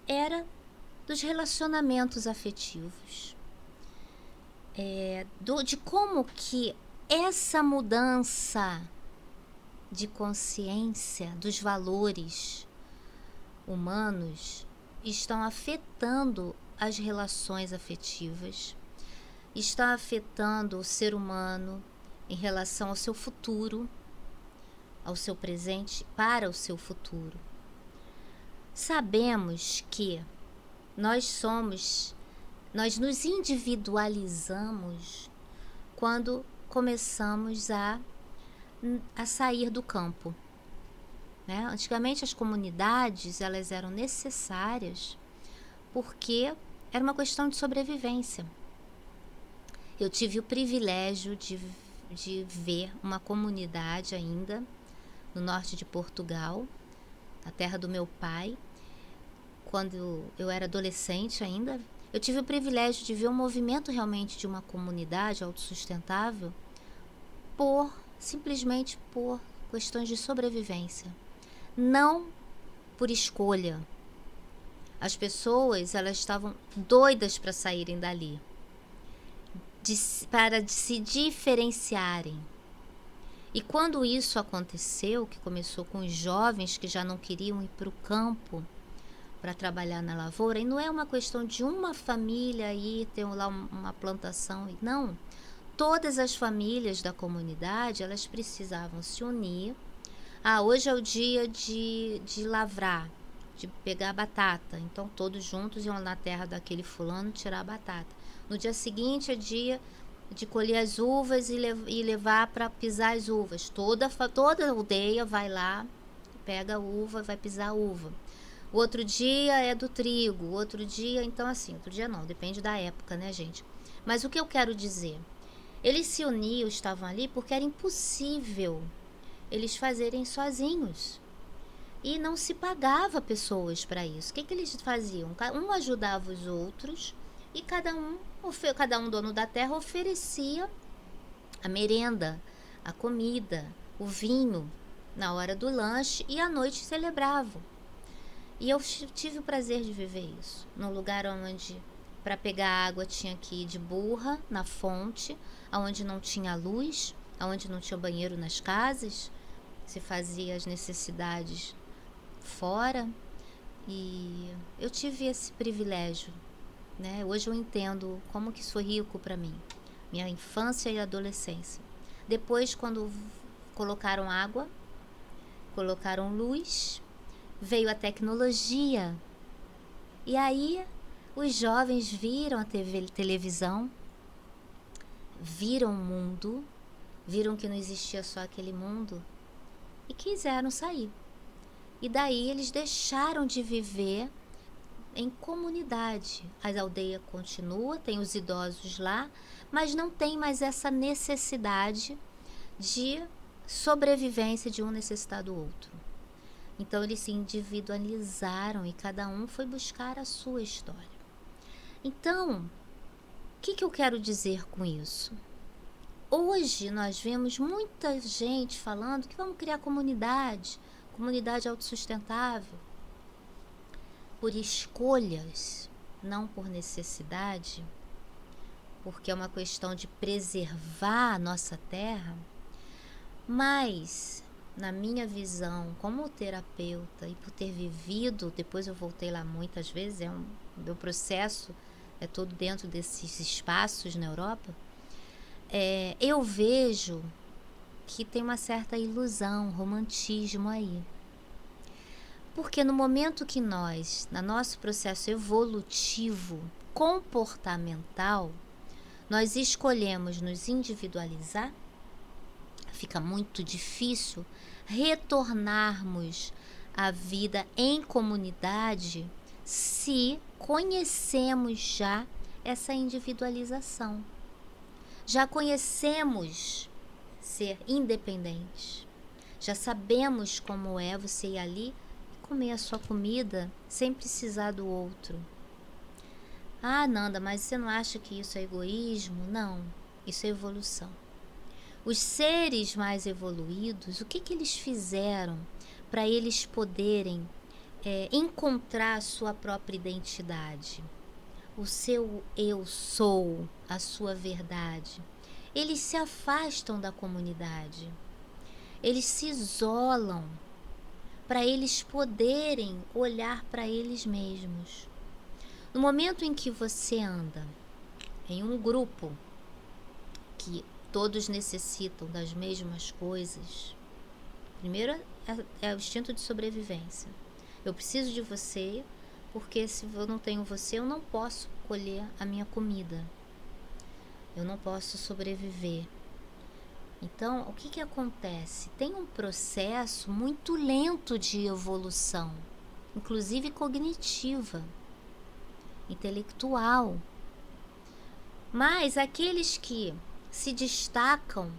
era dos relacionamentos afetivos. De como que essa mudança de consciência dos valores humanos estão afetando as relações afetivas, está afetando o ser humano em relação ao seu futuro, ao seu presente, para o seu futuro. Sabemos que nós nos individualizamos quando começamos a sair do campo, né? Antigamente as comunidades elas eram necessárias porque era uma questão de sobrevivência. Eu tive o privilégio de ver uma comunidade ainda no norte de Portugal, na terra do meu pai, quando eu era adolescente ainda. Eu tive o privilégio de ver o movimento realmente de uma comunidade autossustentável simplesmente por questões de sobrevivência, não por escolha. As pessoas elas estavam doidas para saírem dali, para se diferenciarem. E quando isso aconteceu, que começou com os jovens que já não queriam ir para o campo para trabalhar na lavoura, e não é uma questão de uma família aí ter lá uma plantação, não. Todas as famílias da comunidade, elas precisavam se unir. Hoje é o dia de lavrar, de pegar a batata. Então todos juntos iam na terra daquele fulano tirar a batata. No dia seguinte é dia de colher as uvas e levar para pisar as uvas. Toda aldeia vai lá, pega a uva, vai pisar a uva. O outro dia é do trigo, o outro dia, então assim, outro dia não, depende da época, né, gente? Mas o que eu quero dizer? Eles se uniam, estavam ali porque era impossível eles fazerem sozinhos. E não se pagava pessoas para isso. O que eles faziam? Um ajudava os outros e cada um dono da terra oferecia a merenda, a comida, o vinho na hora do lanche e à noite celebravam. E eu tive o prazer de viver isso, num lugar onde para pegar água tinha que ir de burra na fonte, onde não tinha luz, onde não tinha banheiro nas casas, se fazia as necessidades fora. E eu tive esse privilégio, né? Hoje eu entendo como que isso foi rico para mim, minha infância e adolescência. Depois, quando colocaram água, colocaram luz, veio a tecnologia. E aí os jovens viram a televisão, viram o mundo, viram que não existia só aquele mundo e quiseram sair. E daí eles deixaram de viver em comunidade. A aldeia continua, tem os idosos lá, mas não tem mais essa necessidade de sobrevivência de um necessitar do outro. Então eles se individualizaram e cada um foi buscar a sua história. Então, o que eu quero dizer com isso? Hoje nós vemos muita gente falando que vamos criar comunidade autossustentável, por escolhas, não por necessidade, porque é uma questão de preservar a nossa terra. Mas, na minha visão, como terapeuta e por ter vivido, depois eu voltei lá muitas vezes, meu processo é todo dentro desses espaços na Europa, eu vejo que tem uma certa ilusão, romantismo aí. Porque no momento que nós, no nosso processo evolutivo, comportamental, nós escolhemos nos individualizar, fica muito difícil retornarmos à vida em comunidade se conhecemos já essa individualização. Já conhecemos ser independentes. Já sabemos como é você ir ali e comer a sua comida sem precisar do outro. Nanda, mas você não acha que isso é egoísmo? Não, isso é evolução. Os seres mais evoluídos, o que eles fizeram para eles poderem encontrar a sua própria identidade, o seu eu sou, a sua verdade. Eles se afastam da comunidade, eles se isolam para eles poderem olhar para eles mesmos. No momento em que você anda em um grupo que todos necessitam das mesmas coisas, primeiro é o instinto de sobrevivência. Eu preciso de você, porque se eu não tenho você, eu não posso colher a minha comida. Eu não posso sobreviver. Então, o que acontece? Tem um processo muito lento de evolução, inclusive cognitiva, intelectual. Mas aqueles que se destacam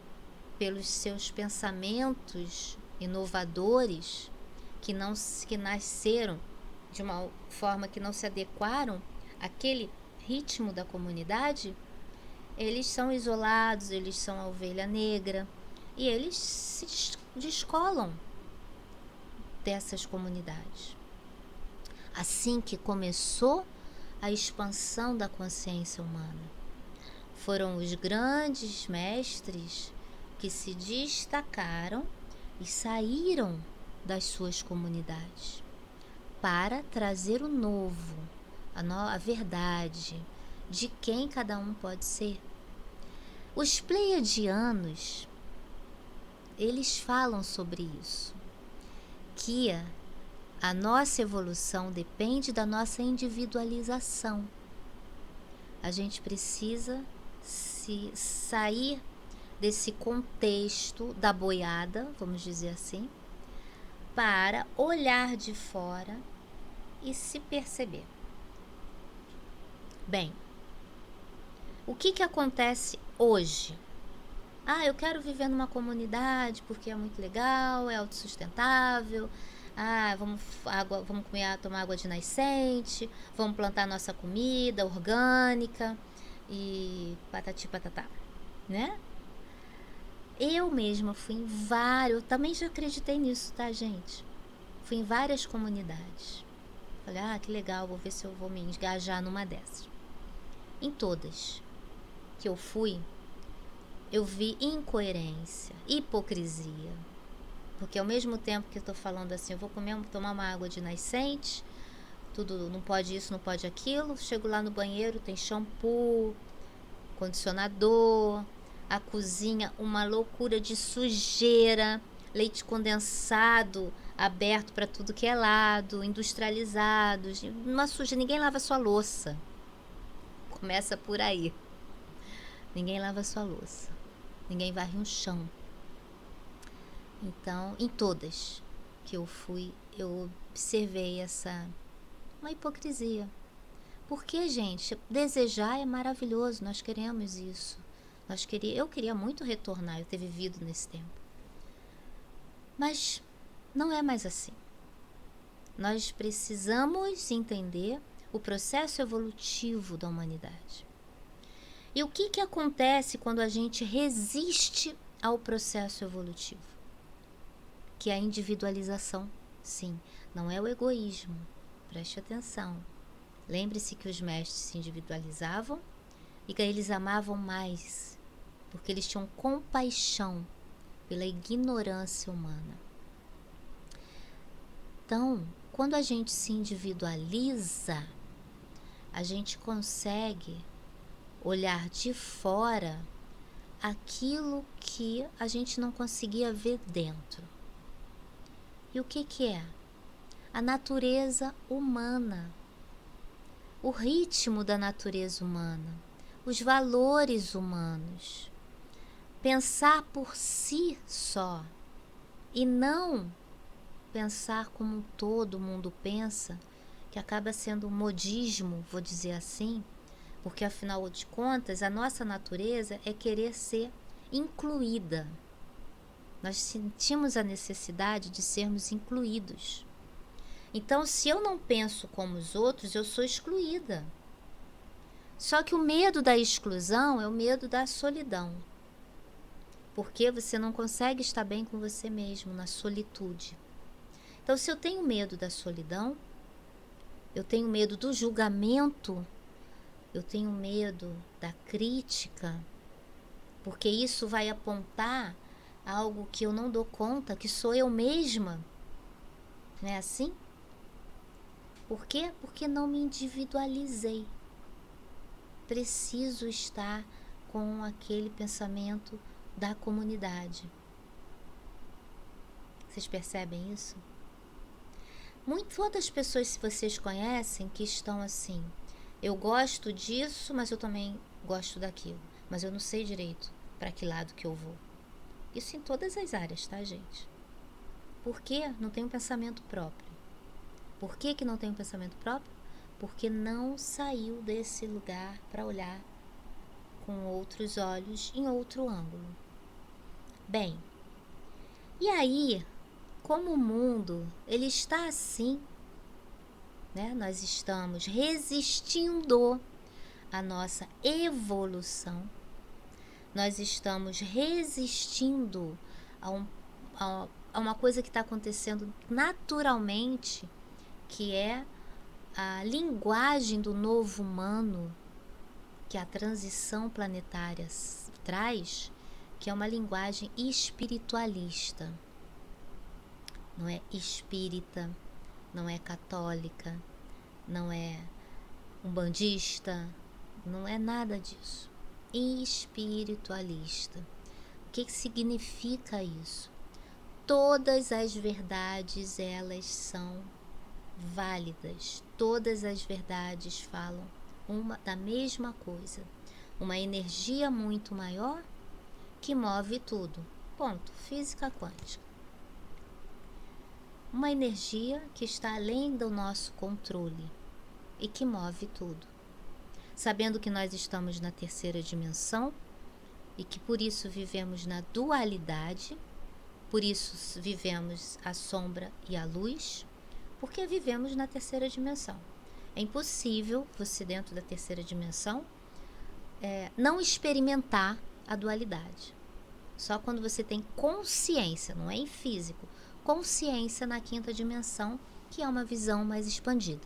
pelos seus pensamentos inovadores, que nasceram de uma forma que não se adequaram àquele ritmo da comunidade, eles são isolados, eles são a ovelha negra e eles se descolam dessas comunidades. Assim que começou a expansão da consciência humana, foram os grandes mestres que se destacaram e saíram das suas comunidades para trazer o novo, a verdade de quem cada um pode ser. Os pleiadianos, eles falam sobre isso, que a nossa evolução depende da nossa individualização. A gente precisa sair desse contexto da boiada, vamos dizer assim, para olhar de fora e se perceber. Bem, o que acontece hoje? Eu quero viver numa comunidade porque é muito legal, é autossustentável. Vamos tomar água de nascente, vamos plantar nossa comida orgânica e patati patatá, né? Eu mesma fui em eu também já acreditei nisso, tá, gente? Fui em várias comunidades. Falei, que legal, vou ver se eu vou me engajar numa dessas. Em todas que eu fui, eu vi incoerência, hipocrisia. Porque ao mesmo tempo que eu tô falando assim, eu vou tomar uma água de nascente, tudo, não pode isso, não pode aquilo, chego lá no banheiro, tem shampoo, condicionador, a cozinha, uma loucura de sujeira, leite condensado aberto para tudo que é lado, industrializados, uma suja, ninguém lava sua louça. Começa por aí. Ninguém lava sua louça, ninguém varre um chão. Então, em todas que eu fui, eu observei uma hipocrisia. Porque, gente, desejar é maravilhoso, nós queremos isso. Eu queria muito retornar, eu ter vivido nesse tempo. Mas não é mais assim. Nós precisamos entender o processo evolutivo da humanidade. E o que acontece quando a gente resiste ao processo evolutivo? Que é a individualização. Sim, não é o egoísmo. Preste atenção. Lembre-se que os mestres se individualizavam e que eles amavam mais, porque eles tinham compaixão pela ignorância humana. Então, quando a gente se individualiza, a gente consegue olhar de fora aquilo que a gente não conseguia ver dentro. E o que é? A natureza humana, o ritmo da natureza humana, os valores humanos. Pensar por si só e não pensar como todo mundo pensa, que acaba sendo um modismo, vou dizer assim, porque afinal de contas a nossa natureza é querer ser incluída. Nós sentimos a necessidade de sermos incluídos. Então, se eu não penso como os outros, eu sou excluída. Só que o medo da exclusão é o medo da solidão. Porque você não consegue estar bem com você mesmo na solitude. Então, se eu tenho medo da solidão, eu tenho medo do julgamento, eu tenho medo da crítica, porque isso vai apontar algo que eu não dou conta, que sou eu mesma. Não é assim? Por quê? Porque não me individualizei. Preciso estar com aquele pensamento da comunidade. Vocês percebem isso? Muitas pessoas, se vocês conhecem, que estão assim: eu gosto disso, mas eu também gosto daquilo, mas eu não sei direito para que lado que eu vou. Isso em todas as áreas, tá, gente? Por que não tem um pensamento próprio? Por que não tem um pensamento próprio? Porque não saiu desse lugar para olhar com outros olhos, em outro ângulo. Bem, e aí, como o mundo ele está assim, né? Nós estamos resistindo à nossa evolução, nós estamos resistindo a uma coisa que está acontecendo naturalmente, que é a linguagem do novo humano, que a transição planetária traz, que é uma linguagem espiritualista. Não é espírita, não é católica, não é umbandista, não é nada disso. Espiritualista. O que significa isso? Todas as verdades, elas são válidas. Todas as verdades falam da mesma coisa. Uma energia muito maior que move tudo. Ponto. Física quântica. Uma energia que está além do nosso controle e que move tudo. Sabendo que nós estamos na terceira dimensão e que por isso vivemos na dualidade, por isso vivemos a sombra e a luz, porque vivemos na terceira dimensão. É impossível você, dentro da terceira dimensão, não experimentar a dualidade. Só quando você tem consciência, não é em físico, consciência na quinta dimensão, que é uma visão mais expandida.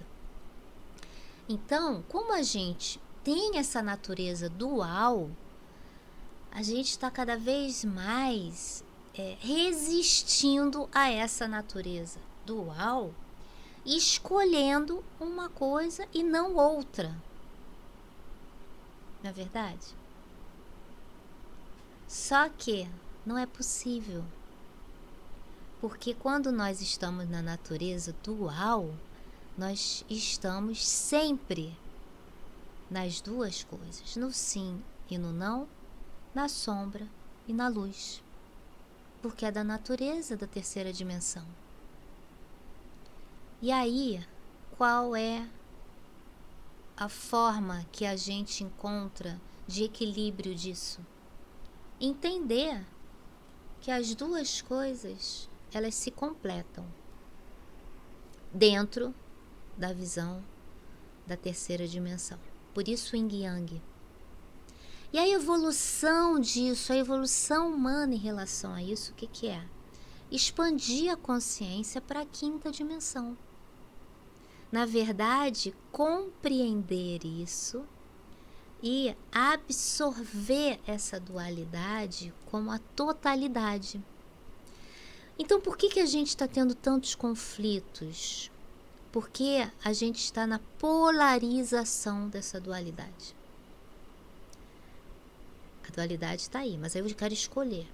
Então, como a gente tem essa natureza dual, a gente está cada vez mais resistindo a essa natureza dual, escolhendo uma coisa e não outra. Não é verdade? Só que não é possível. Porque quando nós estamos na natureza dual, nós estamos sempre nas duas coisas, no sim e no não, na sombra e na luz, porque é da natureza da terceira dimensão. E aí, qual é a forma que a gente encontra de equilíbrio disso? Entender que as duas coisas, elas se completam dentro da visão da terceira dimensão. Por isso o Yin Yang. E a evolução disso, a evolução humana em relação a isso, o que é? Expandir a consciência para a quinta dimensão. Na verdade, compreender isso e absorver essa dualidade como a totalidade. Então, por que a gente está tendo tantos conflitos? Porque a gente está na polarização dessa dualidade. A dualidade está aí, mas aí eu quero escolher.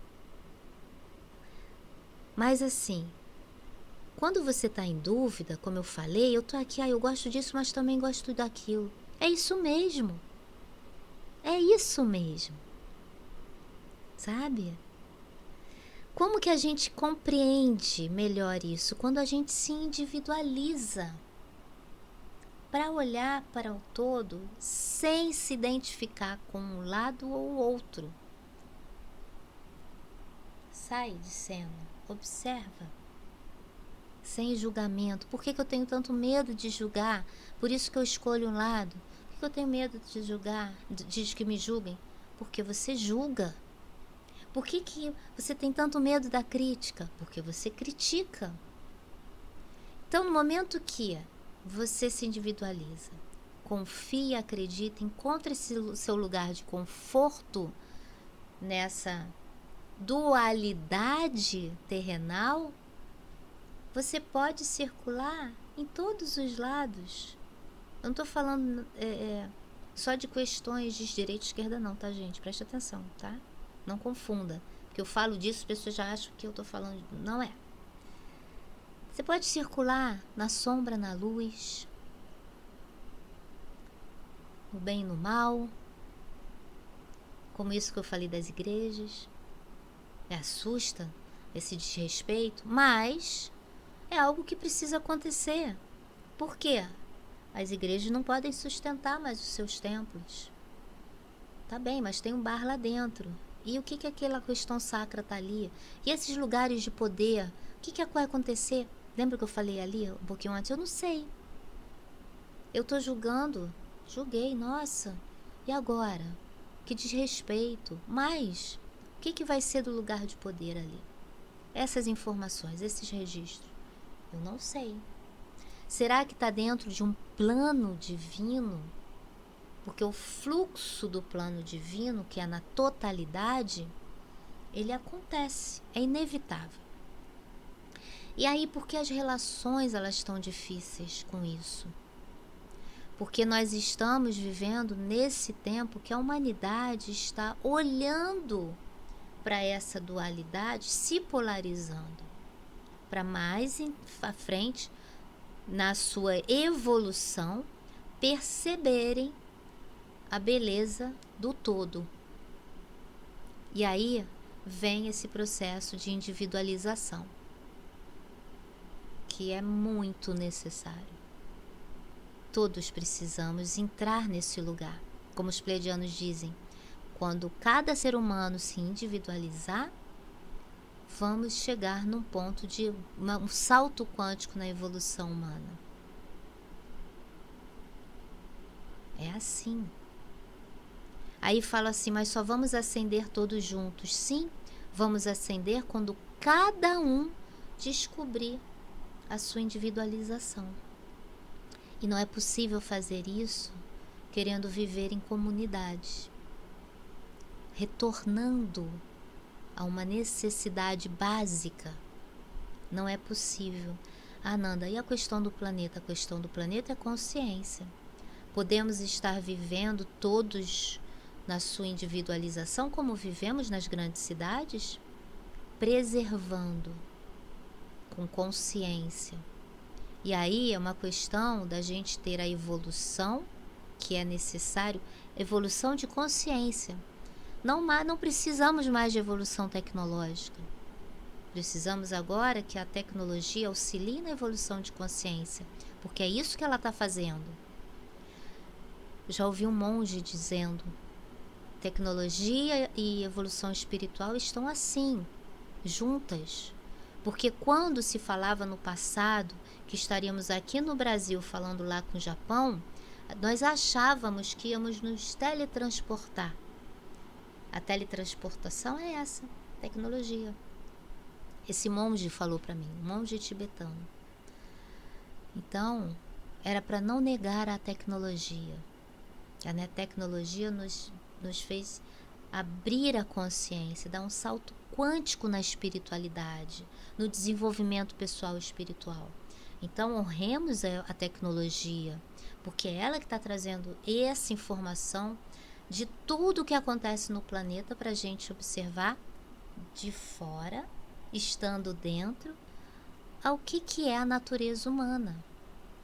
Mas assim, quando você está em dúvida, como eu falei, eu estou aqui, eu gosto disso, mas também gosto daquilo. É isso mesmo. É isso mesmo. Sabe? Como que a gente compreende melhor isso? Quando a gente se individualiza para olhar para o todo sem se identificar com um lado ou outro. Sai de cena, observa, sem julgamento. Por que eu tenho tanto medo de julgar? Por isso que eu escolho um lado. Por que eu tenho medo de julgar, de que me julguem? Porque você julga. Por que você tem tanto medo da crítica? Porque você critica. Então, no momento que você se individualiza, confia, acredita, encontra esse seu lugar de conforto nessa dualidade terrenal, você pode circular em todos os lados. Eu não estou falando só de questões de direita e esquerda não, tá, gente? Preste atenção, tá? Não confunda. Porque eu falo disso, as pessoas já acham que eu estou falando... Não é. Você pode circular na sombra, na luz, no bem e no mal, como isso que eu falei das igrejas. Assusta esse desrespeito, mas é algo que precisa acontecer. Por quê? As igrejas não podem sustentar mais os seus templos. Tá bem, mas tem um bar lá dentro. E o que aquela questão sacra tá ali? E esses lugares de poder, o que vai acontecer? Lembra que eu falei ali um pouquinho antes? Eu não sei. Eu tô julguei, nossa. E agora? Que desrespeito. Mas o que vai ser do lugar de poder ali? Essas informações, esses registros, eu não sei. Será que está dentro de um plano divino? Porque o fluxo do plano divino, que é na totalidade, ele acontece, é inevitável. E aí, por que as relações elas estão difíceis com isso? Porque nós estamos vivendo nesse tempo que a humanidade está olhando para essa dualidade, se polarizando, para mais à frente, na sua evolução, perceberem a beleza do todo. E aí vem esse processo de individualização, que é muito necessário. Todos precisamos entrar nesse lugar. Como os pleiadianos dizem, quando cada ser humano se individualizar, vamos chegar num ponto de um salto quântico na evolução humana. É assim. Aí fala assim, mas só vamos ascender todos juntos. Sim, vamos ascender quando cada um descobrir a sua individualização. E não é possível fazer isso querendo viver em comunidade, retornando a uma necessidade básica. Não é possível. Nanda, e a questão do planeta? A questão do planeta é consciência. Podemos estar vivendo todos na sua individualização, como vivemos nas grandes cidades, preservando com consciência. E aí é uma questão da gente ter a evolução que é necessário, evolução de consciência. Não precisamos mais de evolução tecnológica. Precisamos agora que a tecnologia auxilie na evolução de consciência, porque é isso que ela está fazendo. Eu já ouvi um monge dizendo, tecnologia e evolução espiritual estão assim, juntas. Porque quando se falava no passado que estaríamos aqui no Brasil falando lá com o Japão, nós achávamos que íamos nos teletransportar. A teletransportação é essa, tecnologia. Esse monge falou para mim, um monge tibetano. Então, era para não negar a tecnologia. A tecnologia nos fez abrir a consciência, dar um salto quântico na espiritualidade, no desenvolvimento pessoal e espiritual. Então, honremos a tecnologia, porque é ela que está trazendo essa informação de tudo o que acontece no planeta para a gente observar de fora, estando dentro, ao que é a natureza humana.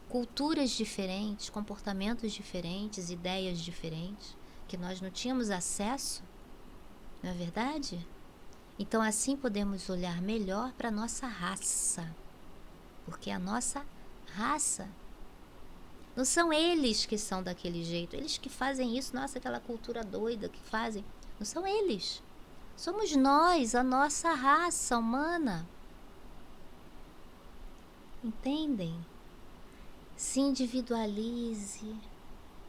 Culturas diferentes, comportamentos diferentes, ideias diferentes, que nós não tínhamos acesso, não é verdade? Então assim podemos olhar melhor para a nossa raça, porque a nossa raça, não são eles que são daquele jeito, eles que fazem isso, nossa, aquela cultura doida que fazem, não são eles, somos nós, a nossa raça humana. Entendem? Se individualize,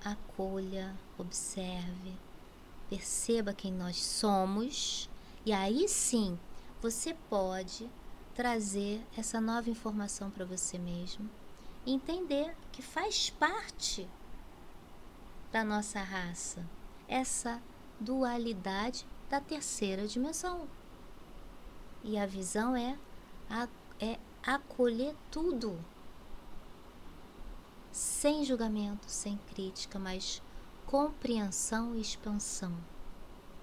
acolha, observe, perceba quem nós somos, e aí sim você pode trazer essa nova informação para você mesmo, e entender que faz parte da nossa raça essa dualidade da terceira dimensão. E a visão é acolher tudo, sem julgamento, sem crítica, mas compreensão e expansão,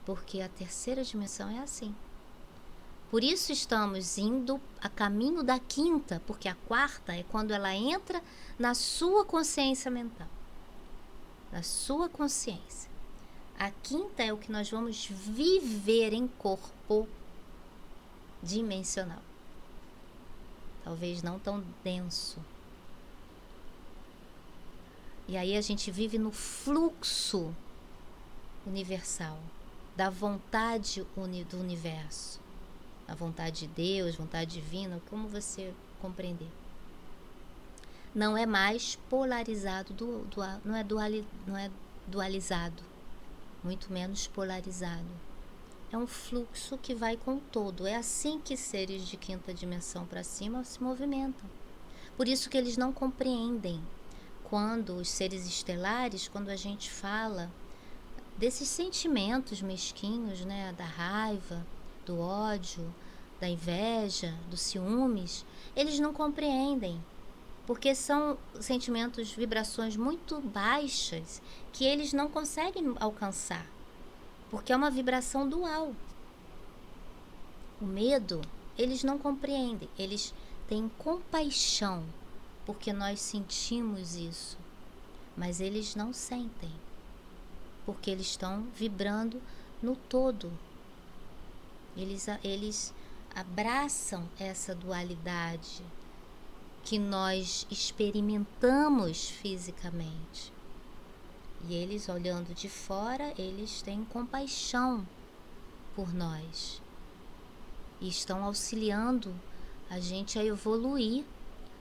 porque a terceira dimensão é assim. Por isso estamos indo a caminho da quinta, porque a quarta é quando ela entra na sua consciência mental, na sua consciência. A quinta é o que nós vamos viver em corpo dimensional. Talvez não tão denso. E aí a gente vive no fluxo universal, da vontade do universo. A vontade de Deus, vontade divina, como você compreender. Não é mais polarizado, não é dualizado, muito menos polarizado. É um fluxo que vai com o todo. É assim que seres de quinta dimensão para cima se movimentam. Por isso que eles não compreendem quando os seres estelares, quando a gente fala desses sentimentos mesquinhos, né, da raiva, do ódio, da inveja, dos ciúmes, eles não compreendem, porque são sentimentos, vibrações muito baixas que eles não conseguem alcançar, porque é uma vibração dual. O medo, eles não compreendem, eles têm compaixão, porque nós sentimos isso, mas eles não sentem, porque eles estão vibrando no todo. Eles abraçam essa dualidade que nós experimentamos fisicamente. E eles, olhando de fora, eles têm compaixão por nós. E estão auxiliando a gente a evoluir,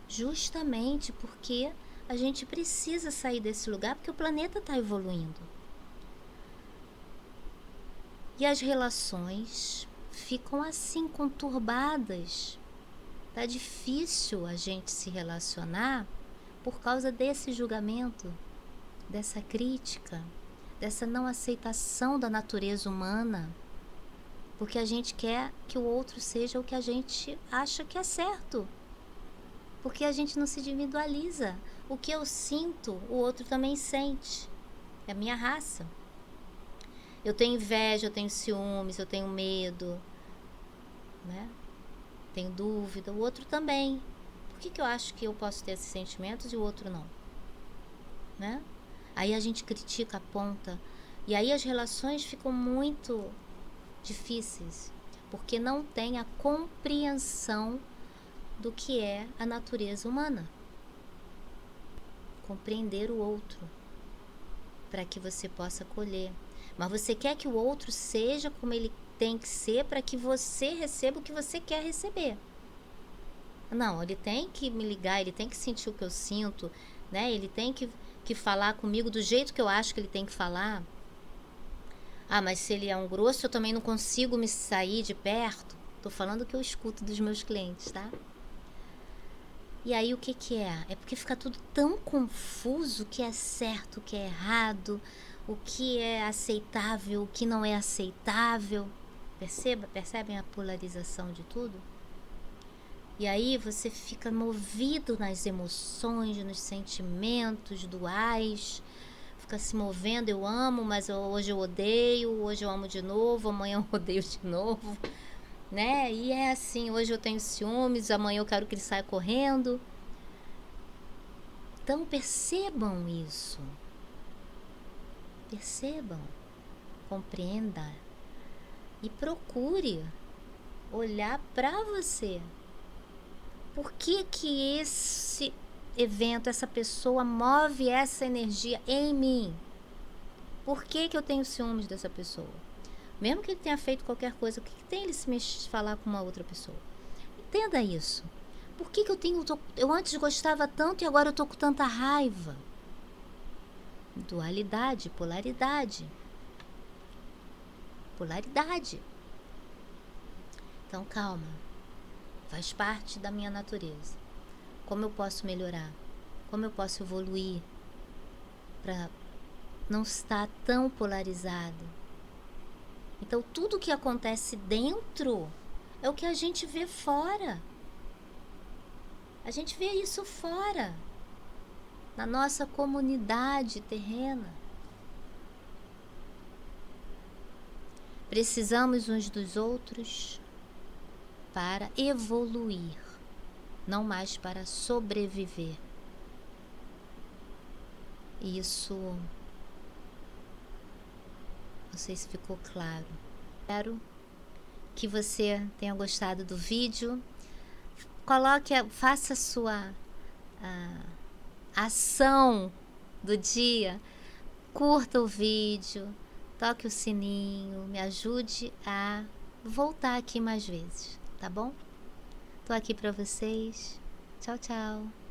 justamente porque a gente precisa sair desse lugar, porque o planeta está evoluindo. E as relações ficam assim, conturbadas. Tá difícil a gente se relacionar por causa desse julgamento, dessa crítica, dessa não aceitação da natureza humana, porque a gente quer que o outro seja o que a gente acha que é certo, porque a gente não se individualiza. O que eu sinto, o outro também sente. É a minha raça. Eu tenho inveja, eu tenho ciúmes, eu tenho medo, né? Tenho dúvida, o outro também. Por que eu acho que eu posso ter esses sentimentos e o outro não? Né? Aí a gente critica, aponta, e aí as relações ficam muito difíceis, porque não tem a compreensão do que é a natureza humana. Compreender o outro, para que você possa acolher. Mas você quer que o outro seja como ele tem que ser para que você receba o que você quer receber. Não, ele tem que me ligar, ele tem que sentir o que eu sinto, né? Ele tem que falar comigo do jeito que eu acho que ele tem que falar. Ah, mas se ele é um grosso, eu também não consigo me sair de perto. Tô falando o que eu escuto dos meus clientes, tá? E aí o que é? É porque fica tudo tão confuso, o que é certo, o que é errado, o que é aceitável, o que não é aceitável. Percebem a polarização de tudo? E aí você fica movido nas emoções, nos sentimentos duais, fica se movendo, eu amo, mas hoje eu odeio, hoje eu amo de novo, amanhã eu odeio de novo, né? E é assim, hoje eu tenho ciúmes, amanhã eu quero que ele saia correndo. Então percebam isso. Percebam, compreenda e procure olhar para você. Por que que esse evento, essa pessoa move essa energia em mim? Por que que eu tenho ciúmes dessa pessoa? Mesmo que ele tenha feito qualquer coisa, o que que tem ele se falar com uma outra pessoa? Entenda isso. Por que que eu antes gostava tanto e agora eu tô com tanta raiva? Dualidade, polaridade. Polaridade. Então calma. faz parte da minha natureza. Como eu posso melhorar? Como eu posso evoluir para não estar tão polarizado? Então, tudo que acontece dentro é o que a gente vê fora. A gente vê isso fora, na nossa comunidade terrena. Precisamos uns dos outros para evoluir, não mais para sobreviver. Isso, não sei se ficou claro. Espero que você tenha gostado do vídeo. Faça a sua ação do dia. Curta o vídeo, toque o sininho, me ajude a voltar aqui mais vezes, tá bom? Tô aqui para vocês. Tchau, tchau.